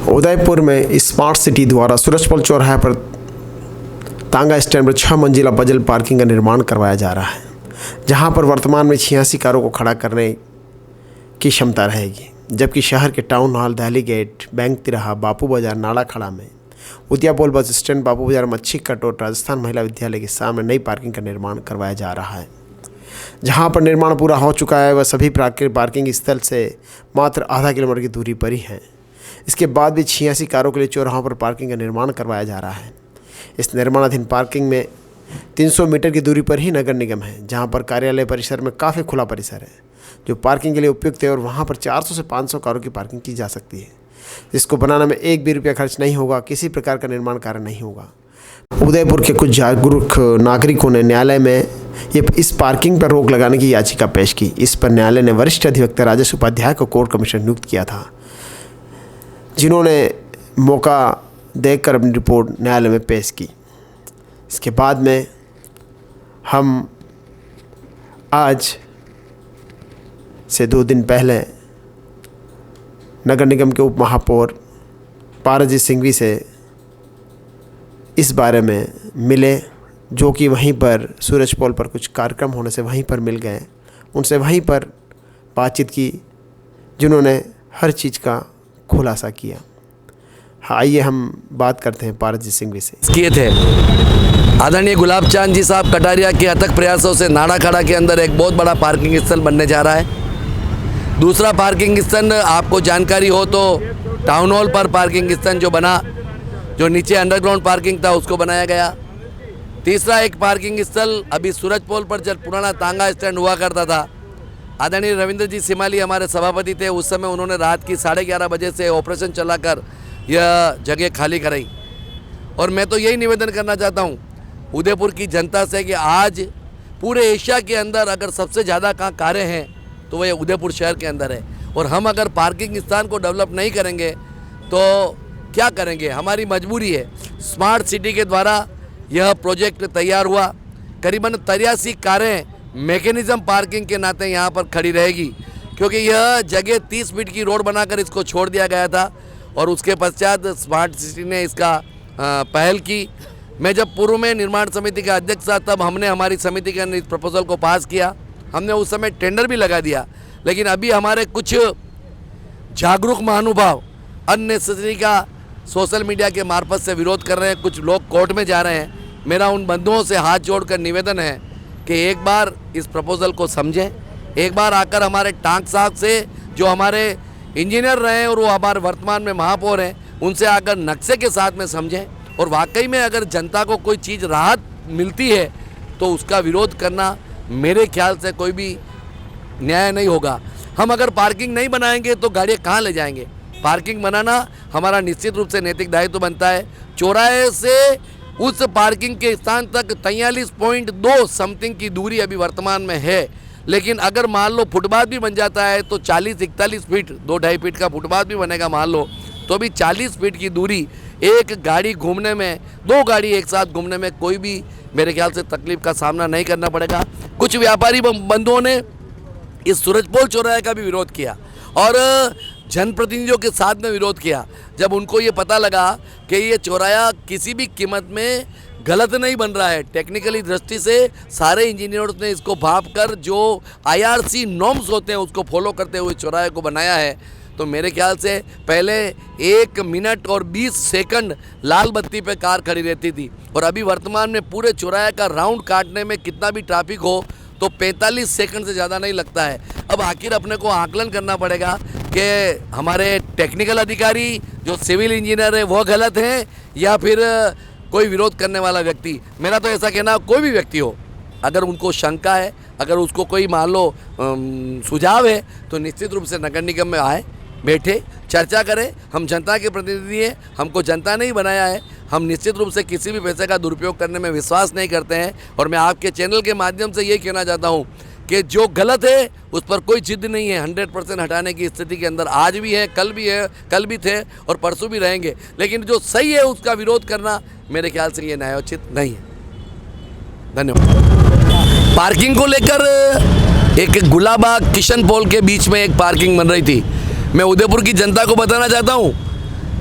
उदयपुर में smart city द्वारा सूरजपोल चौराहे पर तांगा स्टैंड पर 6 मंजिला बजल पार्किंग का निर्माण करवाया जा रहा है, जहां पर वर्तमान में 86 कारों को खड़ा करने की क्षमता रहेगी। जबकि शहर के town hall, Delhi gate, bank तिराहा, बापू बाजार, नाड़ा खड़ा में उदयपुर बस स्टैंड, बापू बाजार, मच्छी कटोट, राजस्थान महिला विद्यालय के सामने नई पार्किंग का निर्माण करवाया जा रहा है। जहां पर निर्माण पूरा हो चुका है, वह सभी पार्किंग स्थल से मात्र आधा किलोमीटर की दूरी पर ही है। इसके बाद भी 86 कारों के लिए चौराहों पर पार्किंग का निर्माण करवाया जा रहा है। इस निर्माणाधीन पार्किंग में 300 मीटर की दूरी पर ही नगर निगम है, जहां पर कार्यालय परिसर में काफ़ी खुला परिसर है जो पार्किंग के लिए उपयुक्त है और वहां पर 400 से 500 कारों की पार्किंग की जा सकती है। इसको बनाने में 1 भी रुपया खर्च नहीं होगा, किसी प्रकार का निर्माण कार्य नहीं होगा। उदयपुर के कुछ जागरूक नागरिकों ने न्यायालय में इस पार्किंग पर रोक लगाने की याचिका पेश की। इस पर न्यायालय ने वरिष्ठ अधिवक्ता राजेश उपाध्याय को कोर्ट कमिश्नर नियुक्त किया था, जिन्होंने मौका देखकर अपनी रिपोर्ट न्यायालय में पेश की। इसके बाद में हम आज से 2 दिन पहले नगर निगम के उप महापौर पारसजीत सिंघवी से इस बारे में मिले, जो कि वहीं पर सूरजपोल पर कुछ कार्यक्रम होने से वहीं पर मिल गए। उनसे वहीं पर बातचीत की, जिन्होंने हर चीज़ का खुलासा किया। आइए हम बात करते हैं पारसजीत सिंघवी से। किए थे आदरणीय गुलाब चांद जी साहब कटारिया के अथक प्रयासों से नाड़ा खड़ा के अंदर एक बहुत बड़ा पार्किंग स्थल बनने जा रहा है। दूसरा पार्किंग स्थल आपको जानकारी हो तो टाउन हॉल पर पार्किंग स्थल जो बना, जो नीचे अंडरग्राउंड पार्किंग था उसको बनाया गया। तीसरा एक पार्किंग स्थल अभी सूरजपोल पर जब पुराना तांगा स्टैंड हुआ करता था, आदरणीय रविंद्र जी सिमाली हमारे सभापति थे, उस समय उन्होंने रात की 11:30 बजे से ऑपरेशन चलाकर यह जगह खाली कराई। और मैं तो यही निवेदन करना चाहता हूँ उदयपुर की जनता से कि आज पूरे एशिया के अंदर अगर सबसे ज़्यादा कारें हैं तो वह उदयपुर शहर के अंदर है। और हम अगर पार्किंग स्थान को डेवलप नहीं करेंगे तो क्या करेंगे, हमारी मजबूरी है। स्मार्ट सिटी के द्वारा यह प्रोजेक्ट तैयार हुआ। करीबन 83 कारें मैकेनिज़्म पार्किंग के नाते यहाँ पर खड़ी रहेगी, क्योंकि यह जगह 30 फीट की रोड बनाकर इसको छोड़ दिया गया था और उसके पश्चात स्मार्ट सिटी ने इसका पहल की। मैं जब पूर्व में निर्माण समिति का अध्यक्ष था, तब हमने हमारी समिति के अंदर इस प्रपोजल को पास किया। हमने उस समय टेंडर भी लगा दिया, लेकिन अभी हमारे कुछ जागरूक महानुभाव अननेसेसरी का सोशल मीडिया के मार्फत से विरोध कर रहे हैं। कुछ लोग कोर्ट में जा रहे हैं। मेरा उन बंधुओं से हाथ जोड़कर निवेदन है कि एक बार इस प्रपोजल को समझें, एक बार आकर हमारे टांक साहब से, जो हमारे इंजीनियर रहे हैं और वो हमारे वर्तमान में महापौर हैं, उनसे आकर नक्शे के साथ में समझें। और वाकई में अगर जनता को कोई चीज़ राहत मिलती है तो उसका विरोध करना मेरे ख्याल से कोई भी न्याय नहीं होगा। हम अगर पार्किंग नहीं बनाएंगे तो गाड़ियाँ कहाँ ले जाएंगे। पार्किंग बनाना हमारा निश्चित रूप से नैतिक दायित्व बनता है। चौराहे से उस पार्किंग के स्थान तक 43.2 समथिंग की दूरी अभी वर्तमान में है, लेकिन अगर मान लो फुटपाथ भी बन जाता है तो 40-41 फीट, 2-2.5 फीट का फुटपाथ भी बनेगा मान लो, तो भी 40 फीट की दूरी एक गाड़ी घूमने में, 2 गाड़ी एक साथ घूमने में कोई भी मेरे ख्याल से तकलीफ का सामना नहीं करना पड़ेगा। कुछ व्यापारी बंधुओं ने इस सूरजपोल चौराहे का भी विरोध किया और जनप्रतिनिधियों के साथ में विरोध किया। जब उनको ये पता लगा कि ये चौराहा किसी भी कीमत में गलत नहीं बन रहा है, टेक्निकली दृष्टि से सारे इंजीनियर्स ने इसको भाप कर जो IRC नॉर्म्स होते हैं उसको फॉलो करते हुए चौराहे को बनाया है, तो मेरे ख्याल से पहले 1 मिनट और 20 सेकंड लाल बत्ती पे कार खड़ी रहती थी और अभी वर्तमान में पूरे चौराहे का राउंड काटने में कितना भी ट्रैफिक हो तो 45 सेकंड से ज़्यादा नहीं लगता है। अब आखिर अपने को आकलन करना पड़ेगा कि हमारे टेक्निकल अधिकारी जो सिविल इंजीनियर है वो गलत हैं या फिर कोई विरोध करने वाला व्यक्ति। मेरा तो ऐसा कहना, कोई भी व्यक्ति हो, अगर उनको शंका है, अगर उसको कोई मान लो सुझाव है, तो निश्चित रूप से नगर निगम में आए, बैठे, चर्चा करें। हम जनता के प्रतिनिधि हैं, हमको जनता ने ही बनाया है। हम निश्चित रूप से किसी भी पैसे का दुरुपयोग करने में विश्वास नहीं करते हैं। और मैं आपके चैनल के माध्यम से ये कहना चाहता हूँ कि जो गलत है उस पर कोई जिद नहीं है। 100% हटाने की स्थिति के अंदर आज भी है, कल भी थे और परसों भी रहेंगे, लेकिन जो सही है उसका विरोध करना मेरे ख्याल से ये न्यायोचित नहीं है। धन्यवाद। पार्किंग को लेकर एक गुलाबा किशन पोल के बीच में एक पार्किंग बन रही थी। मैं उदयपुर की जनता को बताना चाहता हूँ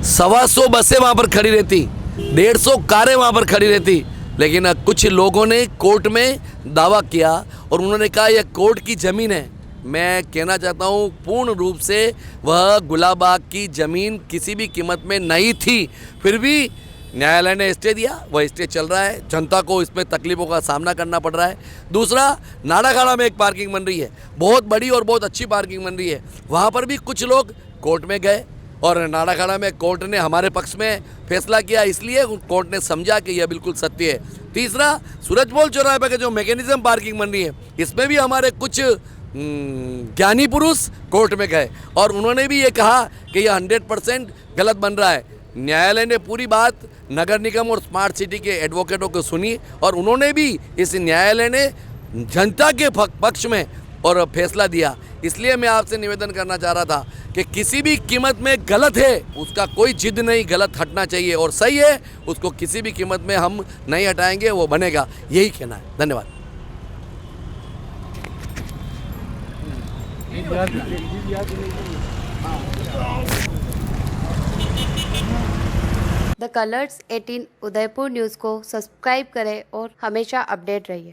125 बसें वहाँ पर खड़ी रहती, 150 कारें वहाँ पर खड़ी रहती, लेकिन कुछ लोगों ने कोर्ट में दावा किया और उन्होंने कहा यह कोर्ट की ज़मीन है। मैं कहना चाहता हूँ पूर्ण रूप से वह गुलाबबाग की ज़मीन किसी भी कीमत में नहीं थी, फिर भी न्यायालय ने स्टे दिया, वह स्टे चल रहा है। जनता को इसमें तकलीफ़ों का सामना करना पड़ रहा है। दूसरा, नाड़ाखाड़ा में एक पार्किंग बन रही है, बहुत बड़ी और बहुत अच्छी पार्किंग बन रही है, वहाँ पर भी कुछ लोग कोर्ट में गए और नाड़ाखाड़ा में कोर्ट ने हमारे पक्ष में फैसला किया, इसलिए कोर्ट ने समझा कि यह बिल्कुल सत्य है। तीसरा, सूरजपोल चौराहे पर जो मैकेनिज्म पार्किंग बन रही है, इसमें भी हमारे कुछ ज्ञानी पुरुष कोर्ट में गए और उन्होंने भी ये कहा कि यह 100% गलत बन रहा है। न्यायालय ने पूरी बात नगर निगम और स्मार्ट सिटी के एडवोकेटों को सुनी और उन्होंने भी, इस न्यायालय ने जनता के पक्ष में और फैसला दिया। इसलिए मैं आपसे निवेदन करना चाह रहा था कि किसी भी कीमत में गलत है उसका कोई जिद नहीं, गलत हटना चाहिए, और सही है उसको किसी भी कीमत में हम नहीं हटाएंगे, वो बनेगा, यही कहना है। धन्यवाद। द कलर्स 18 उदयपुर न्यूज़ को सब्सक्राइब करें और हमेशा अपडेट रहिए।